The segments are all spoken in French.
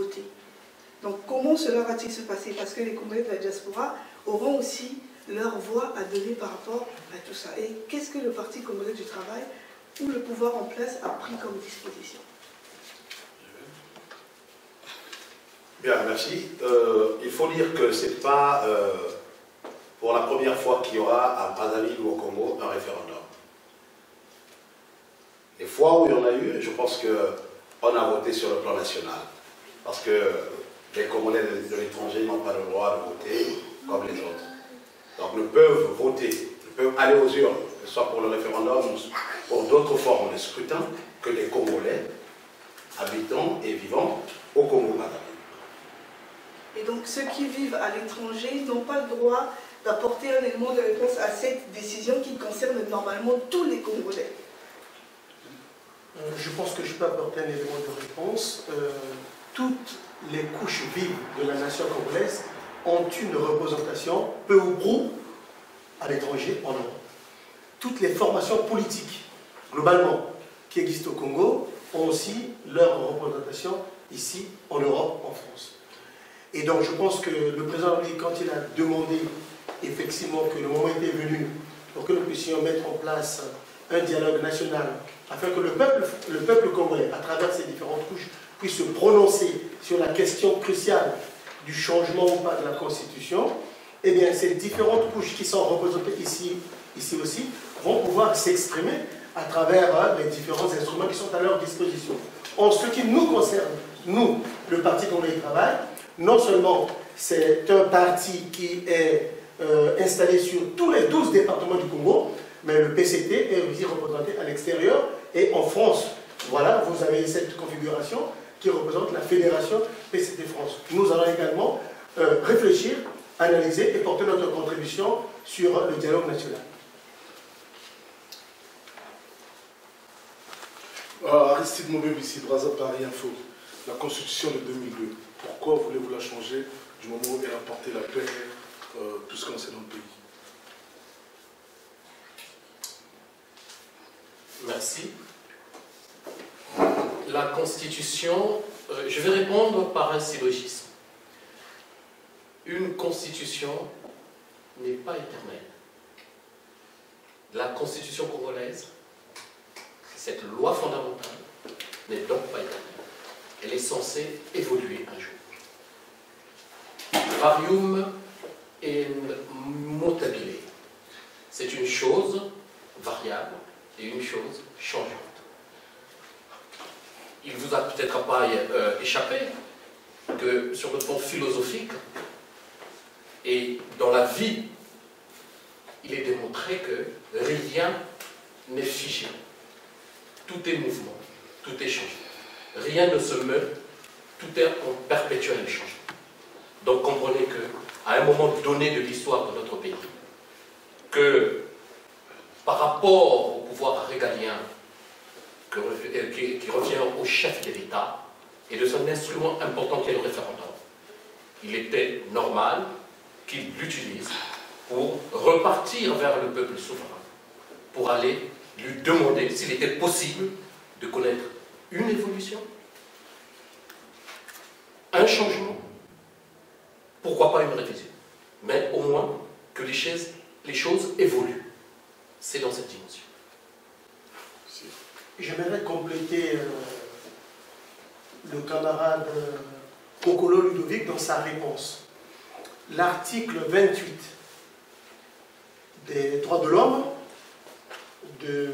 voter. Donc comment cela va-t-il se passer? Parce que les Congolais de la diaspora auront aussi leur voix à donner par rapport à tout ça. Et qu'est-ce que le Parti congolais du travail ou le pouvoir en place a pris comme disposition? Bien, merci. Il faut dire que ce n'est pas pour la première fois qu'il y aura à Brazzaville ou au Congo un référendum. Les fois où il y en a eu, je pense qu'on a voté sur le plan national. Parce que les Congolais de l'étranger n'ont pas le droit de voter comme les autres. Donc ils peuvent voter, ils peuvent aller aux urnes, que ce soit pour le référendum ou pour d'autres formes de scrutin, que les Congolais habitants et vivant au Congo-Brazzaville. Et donc ceux qui vivent à l'étranger n'ont pas le droit d'apporter un élément de réponse à cette décision qui concerne normalement tous les Congolais. Je pense que je peux apporter un élément de réponse. Toutes les couches vives de la nation congolaise ont une représentation, peu ou prou, à l'étranger, en Europe. Toutes les formations politiques, globalement, qui existent au Congo, ont aussi leur représentation ici, en Europe, en France. Et donc je pense que le président, lui, quand il a demandé effectivement que le moment était venu pour que nous puissions mettre en place un dialogue national, afin que le peuple congolais, à travers ces différentes couches, puisse se prononcer sur la question cruciale du changement ou pas de la Constitution, eh bien ces différentes couches qui sont représentées ici aussi, vont pouvoir s'exprimer à travers les différents instruments qui sont à leur disposition. En ce qui nous concerne, nous, le Parti congolais du travail, non seulement c'est un parti qui est installé sur tous les 12 départements du Congo, mais le PCT est aussi représenté à l'extérieur et en France. Voilà, vous avez cette configuration qui représente la fédération PCT France. Nous allons également réfléchir, analyser et porter notre contribution sur le dialogue national. Aristide Mobembe ici, Brazza Paris Info. La Constitution de 2002. Pourquoi voulez-vous la changer du moment où elle a apporté la paix, tout ce qu'on sait dans le pays? Merci. La Constitution, je vais répondre par un syllogisme. Une Constitution n'est pas éternelle. La Constitution congolaise, cette loi fondamentale, n'est donc pas éternelle. Elle est censée évoluer un jour. Varium et mutabile. C'est une chose variable et une chose changeante. Il ne vous a peut-être pas échappé que sur le plan philosophique et dans la vie, il est démontré que rien n'est figé. Tout est mouvement, tout est changement. Rien ne se meut, tout est en perpétuel changement. Donc comprenez qu'à un moment donné de l'histoire de notre pays, que par rapport au pouvoir régalien qui revient au chef de l'État et de son instrument important qui est le référendum, il était normal qu'il l'utilise pour repartir vers le peuple souverain, pour aller lui demander s'il était possible de connaître une évolution, un changement, pourquoi pas une révision, mais au moins que les choses évoluent. C'est dans cette dimension. J'aimerais compléter le camarade Kokolo Ludovic dans sa réponse. L'article 28 des droits de l'homme du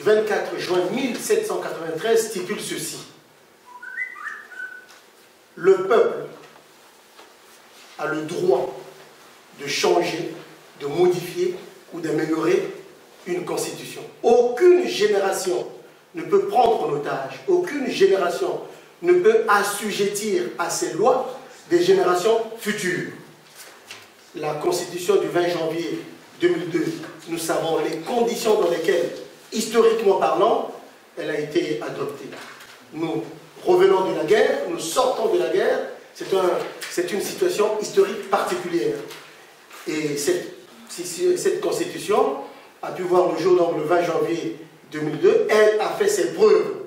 24 juin 1793 stipule ceci. Le peuple a le droit de changer, de modifier ou d'améliorer une constitution. Aucune génération ne peut prendre en otage, aucune génération ne peut assujettir à ces lois des générations futures. La constitution du 20 janvier 2002, nous savons les conditions dans lesquelles, historiquement parlant, elle a été adoptée. Nous revenons de la guerre, nous sortons de la guerre, c'est une situation historique particulière. Et cette constitution a pu voir le jour donc le 20 janvier 2002, elle a fait ses preuves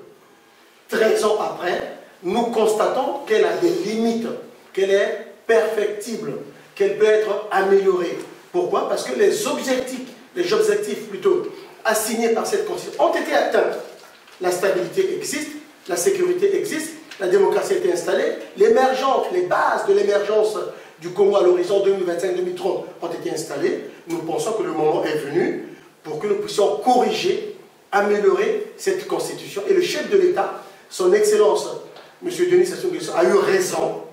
13 ans après, nous constatons qu'elle a des limites, qu'elle est perfectible, qu'elle peut être améliorée. Pourquoi? Parce que les objectifs plutôt assignés par cette Constitution ont été atteints. La stabilité existe, la sécurité existe, la démocratie a été installée, l'émergence, les bases de l'émergence du Congo à l'horizon 2025-2030 ont été installées. Nous pensons que le moment est venu pour que nous puissions corriger, améliorer cette Constitution. Et le chef de l'État, son Excellence, M. Denis Sassou Nguesso, a eu raison,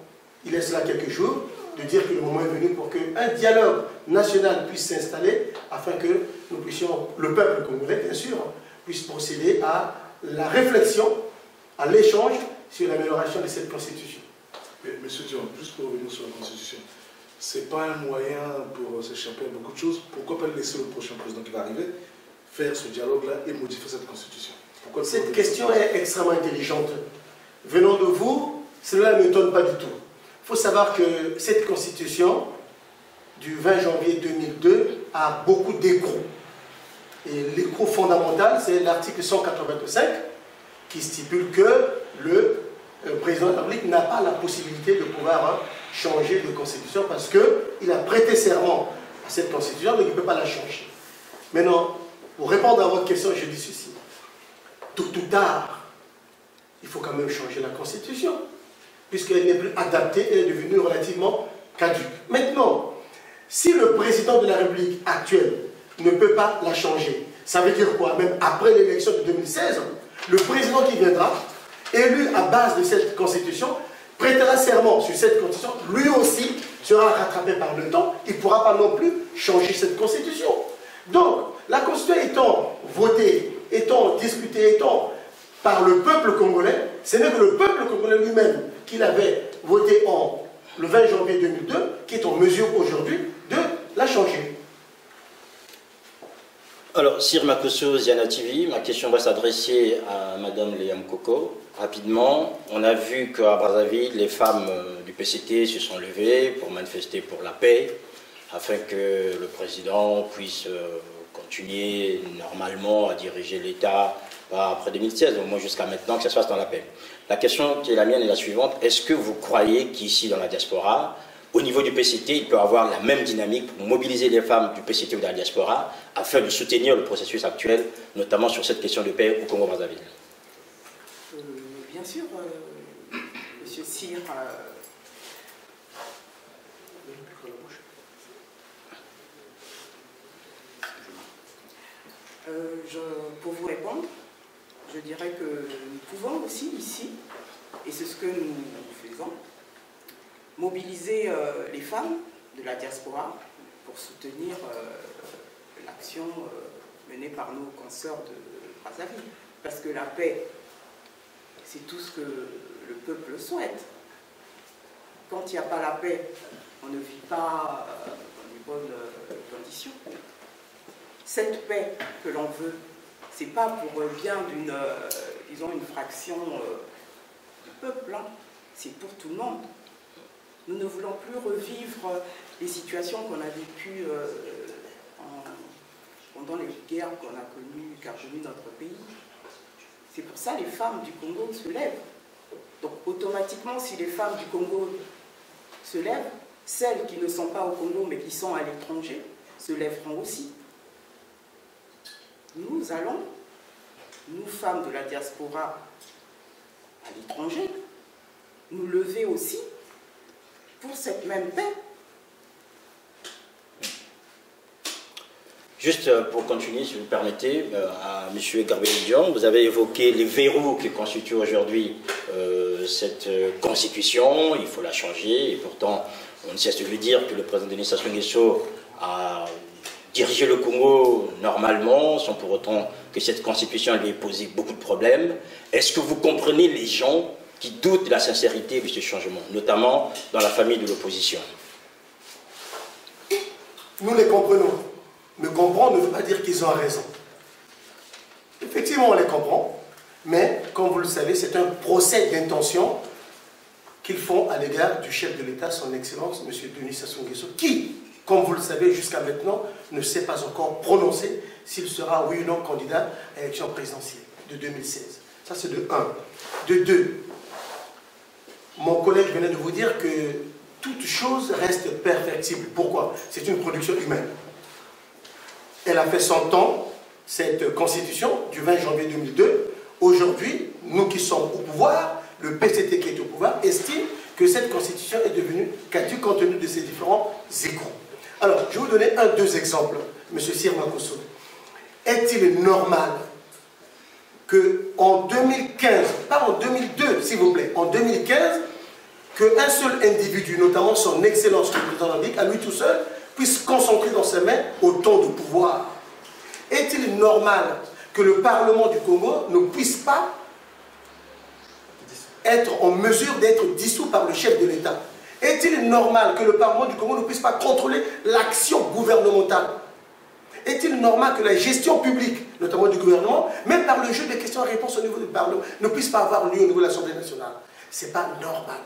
il est cela quelques jours, de dire que le moment est venu pour qu'un dialogue national puisse s'installer afin que nous puissions, le peuple congolais bien sûr, puisse procéder à la réflexion, à l'échange sur l'amélioration de cette Constitution. Mais, Monsieur Dion, juste pour revenir sur la Constitution, ce n'est pas un moyen pour s'échapper à beaucoup de choses. Pourquoi pas laisser le prochain président qui va arriver faire ce dialogue-là et modifier cette Constitution? Pourquoi cette question est extrêmement intelligente. Venant de vous, cela ne m'étonne pas du tout. Il faut savoir que cette Constitution du 20 janvier 2002 a beaucoup d'échos. Et l'écho fondamental, c'est l'article 185 qui stipule que le président de la République n'a pas la possibilité de pouvoir changer de constitution parce qu'il a prêté serment à cette constitution, donc il ne peut pas la changer. Maintenant, pour répondre à votre question, je dis ceci. Tôt ou tard, il faut quand même changer la constitution, puisqu'elle n'est plus adaptée, elle est devenue relativement caduque. Maintenant, si le président de la République actuel ne peut pas la changer, ça veut dire quoi? Même après l'élection de 2016, le président qui viendra, élu à base de cette constitution, prêtera serment sur cette constitution, lui aussi sera rattrapé par le temps, il ne pourra pas non plus changer cette constitution. Donc, la constitution étant votée, étant discutée, étant par le peuple congolais, ce n'est que le peuple congolais lui-même qui l'avait voté le 20 janvier 2002, qui est en mesure aujourd'hui de la changer. Alors, Sir Makosso Ziana TV, ma question va s'adresser à Madame Léa Mkoko. Rapidement, on a vu qu'à Brazzaville, les femmes du PCT se sont levées pour manifester pour la paix, afin que le président puisse continuer normalement à diriger l'État après 2016, au moins jusqu'à maintenant, que ça se fasse dans la paix. La question qui est la mienne est la suivante. Est-ce que vous croyez qu'ici, dans la diaspora, au niveau du PCT, il peut avoir la même dynamique pour mobiliser les femmes du PCT ou de la diaspora afin de soutenir le processus actuel, notamment sur cette question de paix au Congo-Brazzaville? Bien sûr, Monsieur Cyr, pour vous répondre, je dirais que nous pouvons aussi ici, et c'est ce que nous faisons, mobiliser les femmes de la diaspora pour soutenir l'action menée par nos consoeurs de Brazzaville. Parce que la paix, c'est tout ce que le peuple souhaite. Quand il n'y a pas la paix, on ne vit pas dans de bonnes conditions. Cette paix que l'on veut, ce n'est pas pour bien d'une, disons, une fraction du peuple, hein. C'est pour tout le monde. Nous ne voulons plus revivre les situations qu'on a vécues pendant les guerres qu'a connues notre pays. C'est pour ça que les femmes du Congo se lèvent. Donc automatiquement, si les femmes du Congo se lèvent, celles qui ne sont pas au Congo mais qui sont à l'étranger se lèveront aussi. Nous allons, nous femmes de la diaspora à l'étranger, nous lever aussi pour cette même paix. Juste pour continuer, si vous permettez, à M. Gabriel Dion, vous avez évoqué les verrous qui constituent aujourd'hui cette constitution. Il faut la changer, et pourtant, on ne cesse de lui dire que le président Denis Sassou Nguesso a dirigé le Congo normalement, sans pour autant que cette constitution lui ait posé beaucoup de problèmes. Est-ce que vous comprenez les gens qui doutent de la sincérité de ce changement, notamment dans la famille de l'opposition? Nous les comprenons. Mais comprendre ne veut pas dire qu'ils ont raison. Effectivement, on les comprend, mais comme vous le savez, c'est un procès d'intention qu'ils font à l'égard du chef de l'État, son Excellence, M. Denis Sassou Nguesso, qui, comme vous le savez, jusqu'à maintenant, ne s'est pas encore prononcé s'il sera, oui ou non, candidat à l'élection présidentielle de 2016. Ça, c'est de 1. De 2, mon collègue venait de vous dire que toute chose reste perfectible. Pourquoi? C'est une production humaine. Elle a fait 100 ans, cette constitution du 20 janvier 2002. Aujourd'hui, nous qui sommes au pouvoir, le PCT qui est au pouvoir, estime que cette constitution est devenue caduque compte tenu de ses différents échos. Alors, je vais vous donner deux exemples, M. Sir Makosso. Est-il normal qu'en 2015, pas en 2002 s'il vous plaît, en 2015, qu'un seul individu, notamment son Excellence le Président de la République, à lui tout seul, puisse concentrer dans ses mains autant de pouvoir? Est-il normal que le Parlement du Congo ne puisse pas être en mesure d'être dissous par le chef de l'État? Est-il normal que le Parlement du Congo ne puisse pas contrôler l'action gouvernementale? Est-il normal que la gestion publique, notamment du gouvernement, même par le jeu des questions-réponses au niveau du Parlement, ne puisse pas avoir lieu au niveau de l'Assemblée nationale? Ce n'est pas normal.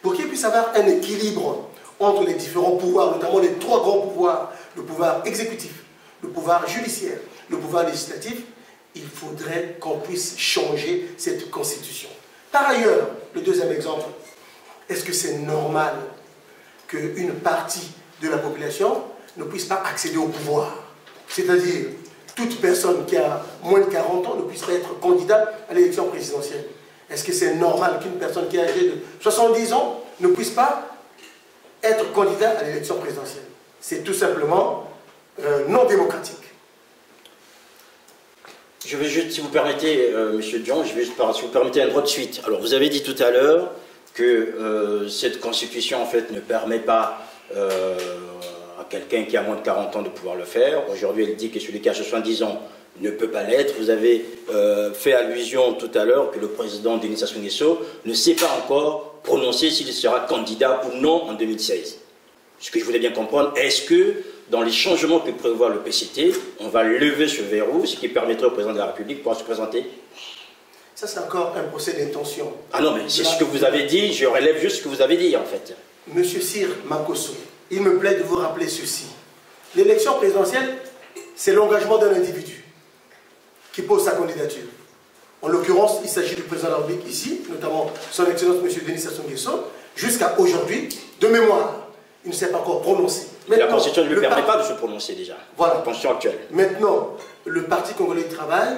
Pour qu'il puisse avoir un équilibre entre les différents pouvoirs, notamment les trois grands pouvoirs, le pouvoir exécutif, le pouvoir judiciaire, le pouvoir législatif, il faudrait qu'on puisse changer cette constitution. Par ailleurs, le deuxième exemple, est-ce que c'est normal qu'une partie de la population ne puisse pas accéder au pouvoir? C'est-à-dire, toute personne qui a moins de 40 ans ne puisse pas être candidat à l'élection présidentielle. Est-ce que c'est normal qu'une personne qui est âgée de 70 ans ne puisse pas être candidat à l'élection présidentielle? C'est tout simplement non démocratique. Je vais juste, si vous permettez, M. Dion, si vous permettez un droit de suite. Alors, vous avez dit tout à l'heure que cette constitution, en fait, ne permet pas à quelqu'un qui a moins de 40 ans de pouvoir le faire. Aujourd'hui, elle dit que celui qui a 70 ans ne peut pas l'être. Vous avez fait allusion tout à l'heure que le président Denis Sassou Nguesso ne sait pas encore prononcer s'il sera candidat ou non en 2016. Ce que je voulais bien comprendre, est-ce que dans les changements que prévoit le PCT, on va lever ce verrou, ce qui permettrait au président de la République de pouvoir se présenter? Ça, c'est encore un procès d'intention. Ah non, mais c'est ce que vous avez dit, je relève juste ce que vous avez dit, en fait. Monsieur Sir Makosso, il me plaît de vous rappeler ceci. L'élection présidentielle, c'est l'engagement d'un individu qui pose sa candidature. En l'occurrence, il s'agit du président de la République ici, notamment son Excellence M. Denis Sassou Nguesso, jusqu'à aujourd'hui, de mémoire. Il ne s'est pas encore prononcé. Maintenant, la Constitution ne lui permet pas de se prononcer déjà. Voilà. La Constitution actuelle. Maintenant, le Parti congolais du travail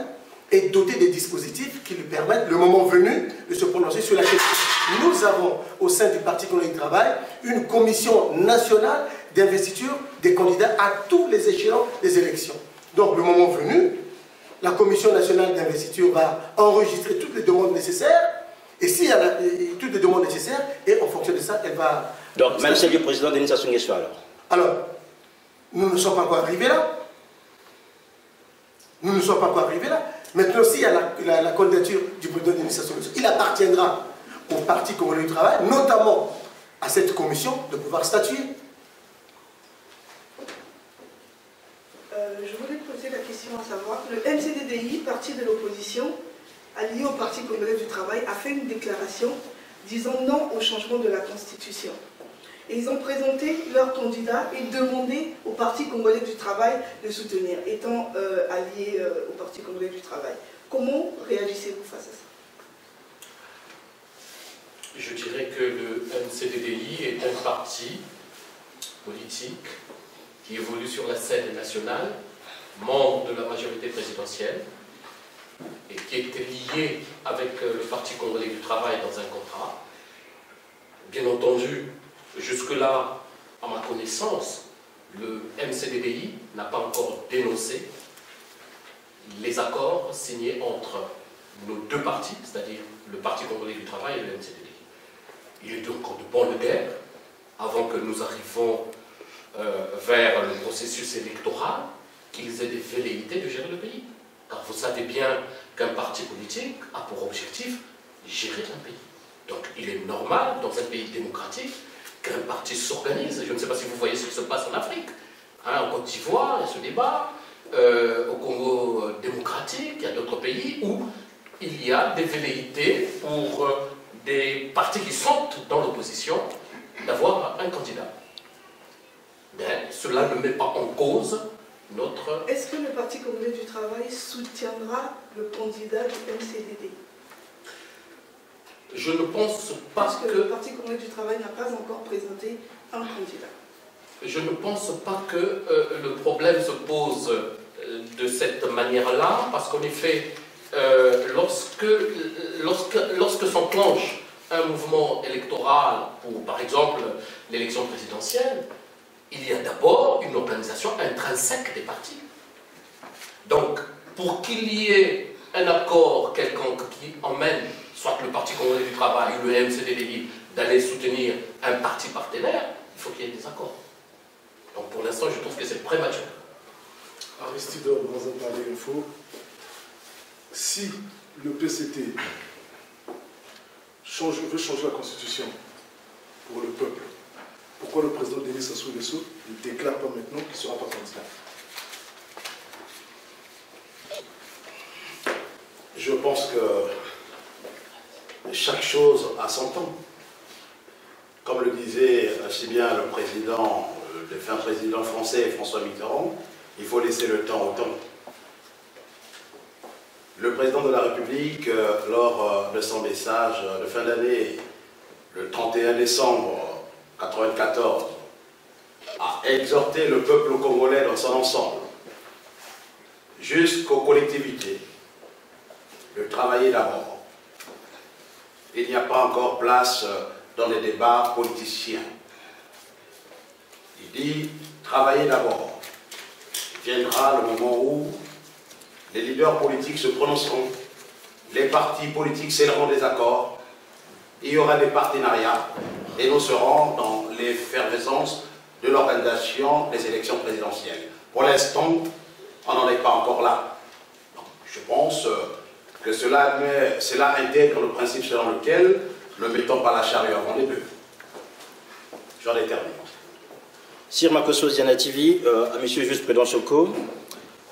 est doté des dispositifs qui lui permettent, le moment venu, de se prononcer sur la question. Nous avons, au sein du Parti congolais du travail, une commission nationale d'investiture des candidats à tous les échelons des élections. Donc, le moment venu, la commission nationale d'investiture va enregistrer toutes les demandes nécessaires, et s'il y a toutes les demandes nécessaires, et en fonction de ça, elle va... Donc, même celle du président Denis Sassou Nguesso, alors? Alors, nous ne sommes pas encore arrivés là. Nous ne sommes pas encore arrivés là. Maintenant, s'il y a la candidature du président Denis Sassou Nguesso, il appartiendra au Parti congolais du travail, notamment à cette commission, de pouvoir statuer. Je voulais poser la question à savoir, le MCDDI, parti de l'opposition, allié au Parti congolais du travail, a fait une déclaration disant non au changement de la Constitution. Et ils ont présenté leur candidat et demandé au Parti congolais du travail de soutenir, étant allié au Parti congolais du travail. Comment réagissez-vous face à ça? Je dirais que le MCDDI est un parti politique qui évolue sur la scène nationale, membre de la majorité présidentielle, et qui était lié avec le Parti congolais du travail dans un contrat. Bien entendu, jusque-là, à ma connaissance, le MCDDI n'a pas encore dénoncé les accords signés entre nos deux partis, c'est-à-dire le Parti congolais du travail et le MCDDI. Il est donc de bonne guerre, avant que nous arrivions vers le processus électoral, qu'ils aient des velléités de gérer le pays. Car vous savez bien qu'un parti politique a pour objectif gérer un pays. Donc il est normal, dans un pays démocratique, qu'un parti s'organise. Je ne sais pas si vous voyez ce qui se passe en Afrique. Hein, en Côte d'Ivoire, il y a ce débat. Au Congo démocratique, il y a d'autres pays où il y a des velléités pour des partis qui sont dans l'opposition d'avoir un candidat. Mais cela ne met pas en cause notre... Est-ce que le Parti congolais du travail soutiendra le candidat du MCDD? Je ne pense pas parce que le Parti communiste du travail n'a pas encore présenté un candidat. Je ne pense pas que le problème se pose de cette manière-là, parce qu'en effet, lorsque s'enclenche un mouvement électoral pour, par exemple, l'élection présidentielle, il y a d'abord une organisation intrinsèque des partis. Donc, pour qu'il y ait un accord quelconque qui emmène soit le Parti congolais du travail ou le MCDDI d'aller soutenir un parti partenaire, il faut qu'il y ait des accords. Donc pour l'instant, je trouve que c'est prématuré. Aristide Brazzaville Info, si le PCT veut changer la constitution pour le peuple, pourquoi le président Denis Sassou Nguesso ne déclare pas maintenant qu'il ne sera pas candidat? Je pense que chaque chose a son temps. Comme le disait si bien le défunt président français François Mitterrand, il faut laisser le temps au temps. Le président de la République, lors de son message de fin d'année, le 31 décembre 1994, a exhorté le peuple congolais dans son ensemble, jusqu'aux collectivités, de travailler d'abord. Il n'y a pas encore place dans les débats politiciens. Il dit, travaillez d'abord. Viendra le moment où les leaders politiques se prononceront, les partis politiques scelleront des accords, il y aura des partenariats et nous serons dans l'effervescence de l'organisation des élections présidentielles. Pour l'instant, on n'en est pas encore là. Donc, je pense que cela intègre le principe selon lequel ne mettons pas la charrue avant les bœufs. J'en ai terminé. Sir Makosso Zianativi, à M. Juste Président Soko,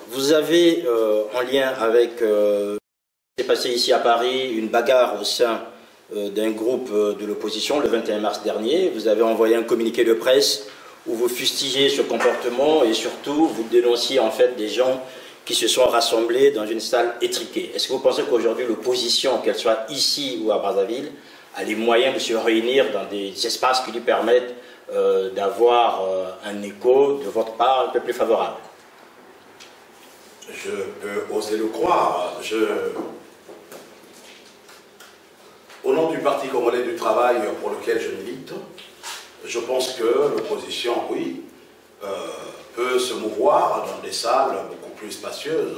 vous avez, en lien avec ce qui s'est passé ici à Paris, une bagarre au sein d'un groupe de l'opposition le 21 mars dernier. Vous avez envoyé un communiqué de presse où vous fustigez ce comportement et surtout vous dénonciez en fait des gens qui se sont rassemblés dans une salle étriquée. Est-ce que vous pensez qu'aujourd'hui l'opposition, qu'elle soit ici ou à Brazzaville, a les moyens de se réunir dans des espaces qui lui permettent d'avoir un écho de votre part un peu plus favorable? Je peux oser le croire. Au nom du Parti congolais du travail pour lequel je milite, je pense que l'opposition, oui, peut se mouvoir dans des salles beaucoup plus spacieuses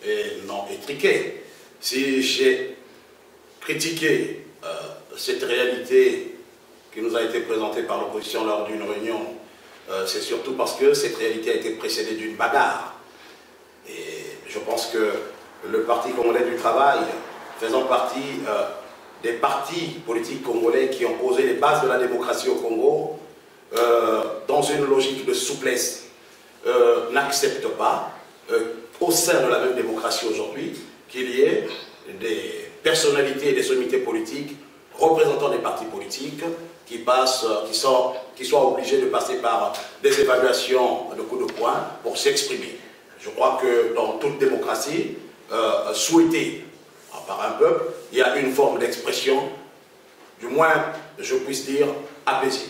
et non étriquées. Si j'ai critiqué cette réalité qui nous a été présentée par l'opposition lors d'une réunion, c'est surtout parce que cette réalité a été précédée d'une bagarre. Et je pense que le Parti congolais du travail, faisant partie des partis politiques congolais qui ont posé les bases de la démocratie au Congo, dans une logique de souplesse, n'accepte pas, au sein de la même démocratie aujourd'hui, qu'il y ait des personnalités et des sommités politiques représentant des partis politiques qui soient obligés de passer par des évaluations de coups de poing pour s'exprimer. Je crois que dans toute démocratie, souhaitée par un peuple, il y a une forme d'expression, du moins, je puisse dire, apaisée.